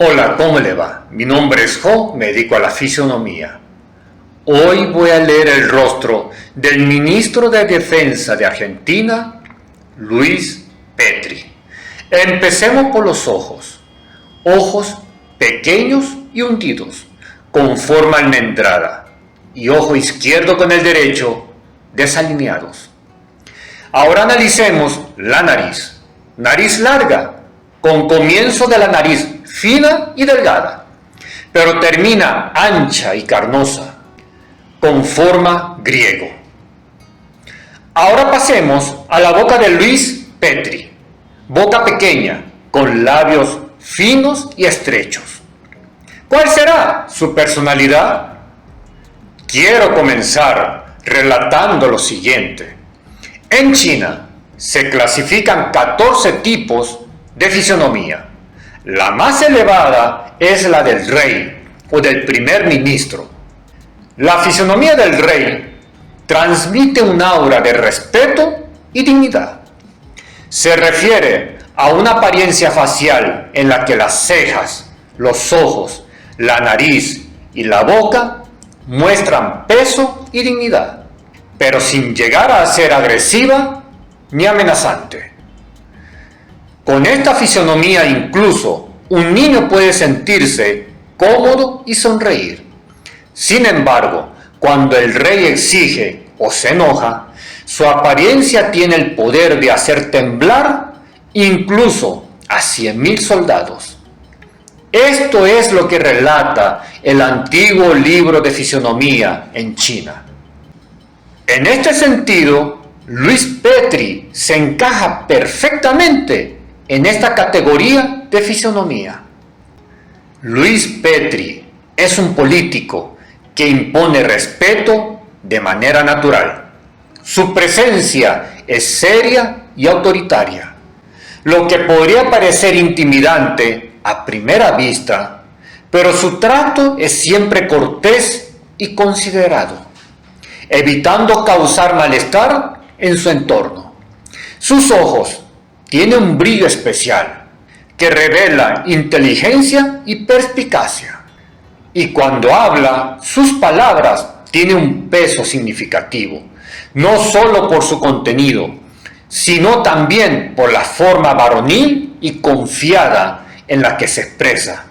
Hola, ¿cómo le va? Mi nombre es Jo, me dedico a la fisionomía. Hoy voy a leer el rostro del ministro de Defensa de Argentina, Luis Petri. Empecemos por los ojos. Ojos pequeños y hundidos, con forma almendrada, y ojo izquierdo con el derecho desalineados. Ahora analicemos la nariz. Nariz larga, con comienzo de la nariz fina y delgada, pero termina ancha y carnosa, con forma griego. Ahora pasemos a la boca de Luis Petri. Boca pequeña, con labios finos y estrechos. ¿Cuál será su personalidad? Quiero comenzar relatando lo siguiente. En China se clasifican 14 tipos de fisionomía. La más elevada es la del rey o del primer ministro. La fisionomía del rey transmite un aura de respeto y dignidad. Se refiere a una apariencia facial en la que las cejas, los ojos, la nariz y la boca muestran peso y dignidad, pero sin llegar a ser agresiva ni amenazante. Con esta fisionomía incluso un niño puede sentirse cómodo y sonreír. Sin embargo, cuando el rey exige o se enoja, su apariencia tiene el poder de hacer temblar incluso a 100.000 soldados. Esto es lo que relata el antiguo libro de fisionomía en China. En este sentido, Luis Petri se encaja perfectamente en esta categoría de fisionomía. Luis Petri es un político que impone respeto de manera natural. Su presencia es seria y autoritaria, lo que podría parecer intimidante a primera vista, pero su trato es siempre cortés y considerado, evitando causar malestar en su entorno. Sus ojos tienen un brillo especial que revela inteligencia y perspicacia. Y cuando habla, sus palabras tienen un peso significativo, no solo por su contenido, sino también por la forma varonil y confiada en la que se expresa.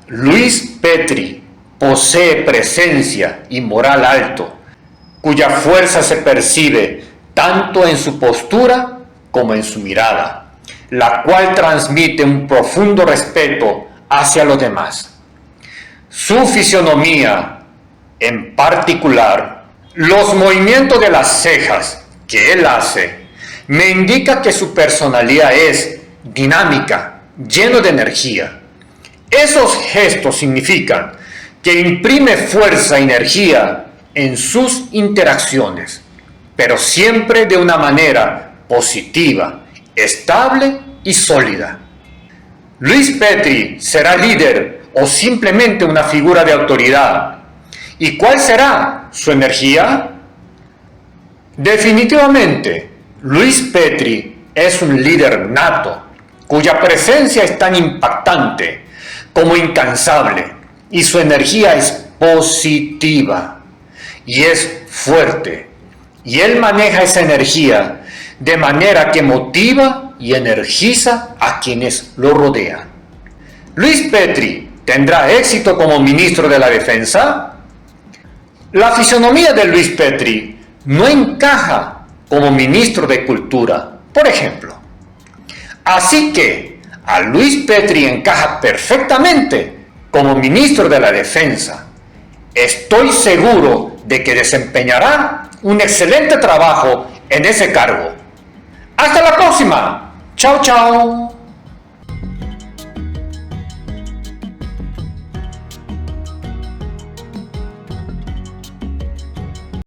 Luis Petri posee presencia y moral alto, cuya fuerza se percibe tanto en su postura como en su mirada, la cual transmite un profundo respeto hacia los demás. Su fisionomía, en particular, los movimientos de las cejas que él hace, me indica que su personalidad es dinámica, lleno de energía. Esos gestos significan que imprime fuerza y energía en sus interacciones, pero siempre de una manera positiva, estable y sólida. Luis Petri será líder o simplemente una figura de autoridad. ¿Y cuál será su energía? Definitivamente, Luis Petri es un líder nato, cuya presencia es tan impactante como incansable, y su energía es positiva y es fuerte, y él maneja esa energía de manera que motiva y energiza a quienes lo rodean. ¿Luis Petri tendrá éxito como ministro de la Defensa? La fisionomía de Luis Petri no encaja como ministro de Cultura, por ejemplo. Así que a Luis Petri encaja perfectamente como ministro de la Defensa. Estoy seguro de que desempeñará un excelente trabajo en ese cargo. ¡Hasta la próxima! ¡Chao, chao!